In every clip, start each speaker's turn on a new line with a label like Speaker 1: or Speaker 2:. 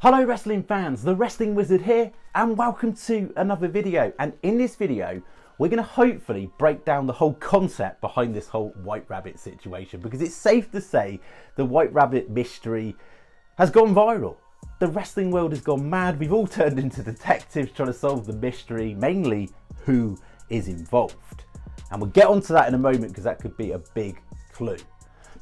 Speaker 1: Hello wrestling fans, the Wrestling Wizard here and welcome to another video. And in this video we're going to hopefully break down the whole concept behind this whole White Rabbit situation, because it's safe to say the White Rabbit mystery has gone viral. The wrestling world has gone mad. We've all turned into detectives trying to solve the mystery, mainly who is involved. And we'll get onto that in a moment because that could be a big clue.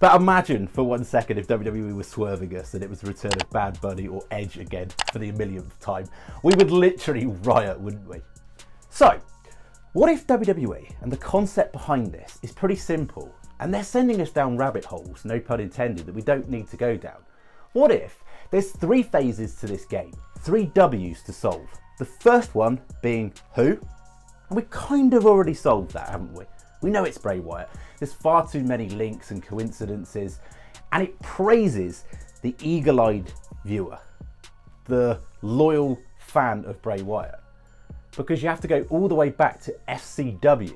Speaker 1: But imagine for 1 second if WWE was swerving us and it was the return of Bad Bunny or Edge again for the millionth time. We would literally riot, wouldn't we? So, what if WWE and the concept behind this is pretty simple and they're sending us down rabbit holes, no pun intended, that we don't need to go down? What if there's 3 phases to this game, 3 W's to solve? The first one being who? And we kind of already solved that, haven't we? We know it's Bray Wyatt. There's far too many links and coincidences, and it praises the eagle-eyed viewer, the loyal fan of Bray Wyatt, because you have to go all the way back to FCW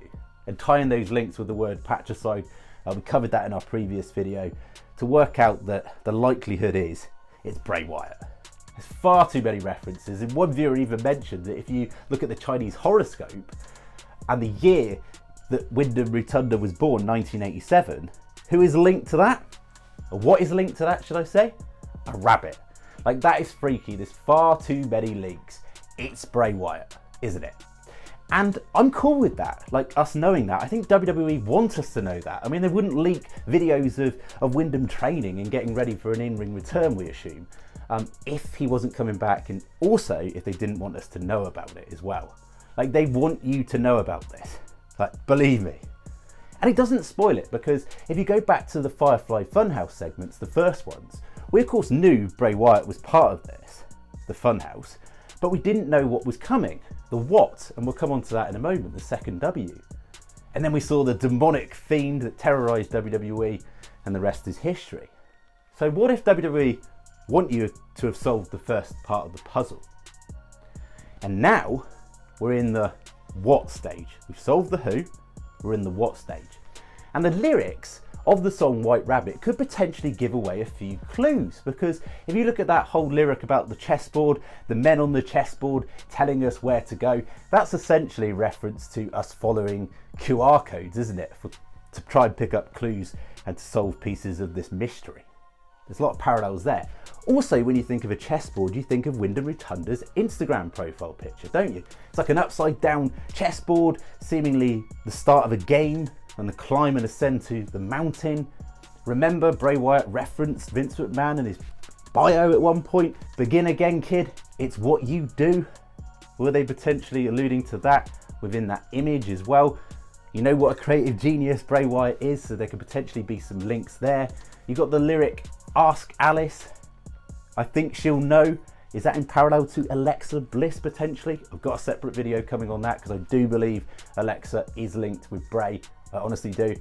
Speaker 1: and tie in those links with the word patricide. We covered that in our previous video to work out that the likelihood is it's Bray Wyatt. There's far too many references, and one viewer even mentioned that if you look at the Chinese horoscope and the year that Wyndham Rotunda was born, 1987, who is linked to that? Or what is linked to that, should I say? A rabbit. Like, that is freaky. There's far too many links. It's Bray Wyatt, isn't it? And I'm cool with that, like us knowing that. I think WWE want us to know that. I mean, they wouldn't leak videos of Wyndham training and getting ready for an in-ring return, we assume, if he wasn't coming back, and also if they didn't want us to know about it as well. Like, they want you to know about this. Like, believe me. And it doesn't spoil it, because if you go back to the Firefly Funhouse segments, the first ones, we of course knew Bray Wyatt was part of this, the Funhouse, but we didn't know what was coming, the what, and we'll come on to that in a moment, the second W. And then we saw the demonic fiend that terrorised WWE, and the rest is history. So what if WWE want you to have solved the first part of the puzzle? And now we're in the what stage. We've solved the who, we're in the what stage. And the lyrics of the song White Rabbit could potentially give away a few clues, because if you look at that whole lyric about the chessboard, the men on the chessboard telling us where to go, that's essentially a reference to us following QR codes, isn't it? To try and pick up clues and to solve pieces of this mystery. There's a lot of parallels there. Also, when you think of a chessboard, you think of Wyndham Rotunda's Instagram profile picture, don't you? It's like an upside down chessboard, seemingly the start of a game, and the climb and ascend to the mountain. Remember, Bray Wyatt referenced Vince McMahon in his bio at one point. Begin again, kid. It's what you do. Were they potentially alluding to that within that image as well? You know what a creative genius Bray Wyatt is, so there could potentially be some links there. You got the lyric, Ask Alice, I think she'll know. Is that in parallel to Alexa Bliss potentially? I've got a separate video coming on that because I do believe Alexa is linked with Bray. I honestly do.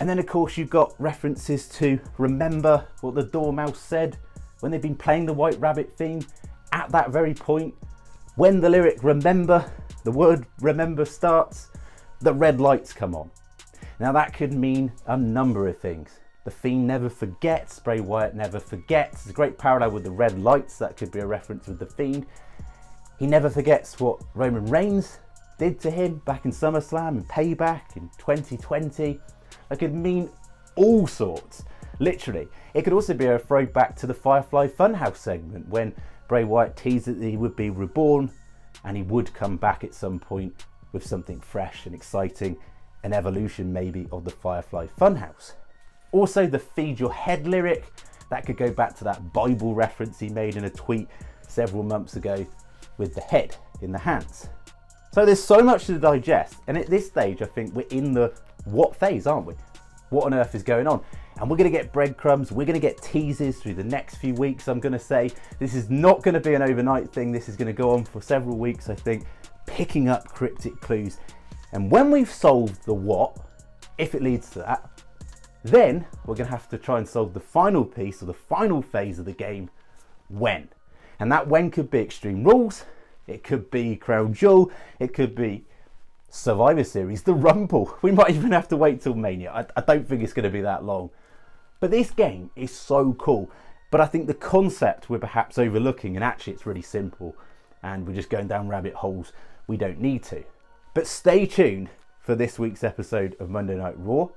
Speaker 1: And then of course you've got references to remember what the Dormouse said when they've been playing the White Rabbit theme. At that very point, when the lyric remember, the word remember starts, the red lights come on. Now that could mean a number of things. The Fiend never forgets, Bray Wyatt never forgets. There's a great parallel with the red lights, that could be a reference with the Fiend. He never forgets what Roman Reigns did to him back in SummerSlam and Payback in 2020. That could mean all sorts, literally. It could also be a throwback to the Firefly Funhouse segment when Bray Wyatt teased that he would be reborn and he would come back at some point with something fresh and exciting, an evolution maybe of the Firefly Funhouse. Also, the Feed Your Head lyric, that could go back to that Bible reference he made in a tweet several months ago with the head in the hands. So there's so much to digest, and at this stage I think we're in the what phase, aren't we? What on earth is going on? And we're going to get breadcrumbs, we're going to get teasers through the next few weeks. I'm going to say this is not going to be an overnight thing, this is going to go on for several weeks, I think, picking up cryptic clues. And when we've solved the what, if it leads to that, then we're going to have to try and solve the final piece, or the final phase of the game, when. And that when could be Extreme Rules, it could be Crown Jewel, it could be Survivor Series, the Rumble. We might even have to wait till Mania. I don't think it's going to be that long. But this game is so cool. But I think the concept we're perhaps overlooking, and actually it's really simple, and we're just going down rabbit holes we don't need to. But stay tuned for this week's episode of Monday Night Raw.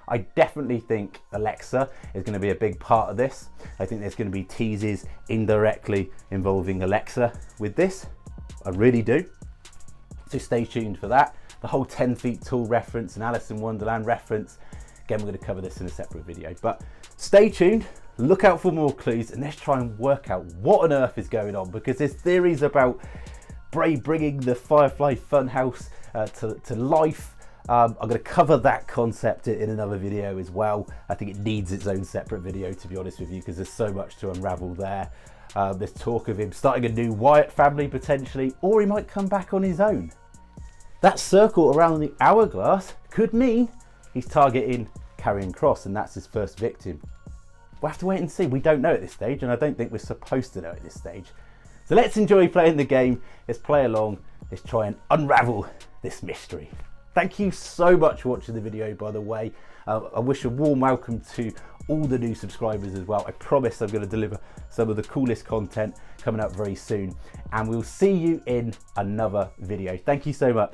Speaker 1: I definitely think Alexa is going to be a big part of this. I think there's going to be teases indirectly involving Alexa with this. I really do. So stay tuned for that. The whole 10 feet tall reference and Alice in Wonderland reference. Again, we're going to cover this in a separate video, but stay tuned, look out for more clues, and let's try and work out what on earth is going on, because there's theories about Bray bringing the Firefly Funhouse to life. I'm going to cover that concept in another video as well. I think it needs its own separate video, to be honest with you, because there's so much to unravel there. There's talk of him starting a new Wyatt family potentially, or he might come back on his own. That circle around the hourglass could mean he's targeting Karrion Kross, and that's his first victim. We'll have to wait and see. We don't know at this stage, and I don't think we're supposed to know at this stage. So let's enjoy playing the game. Let's play along. Let's try and unravel this mystery. Thank you so much for watching the video, by the way. I wish a warm welcome to all the new subscribers as well. I promise I'm going to deliver some of the coolest content coming up very soon. And we'll see you in another video. Thank you so much.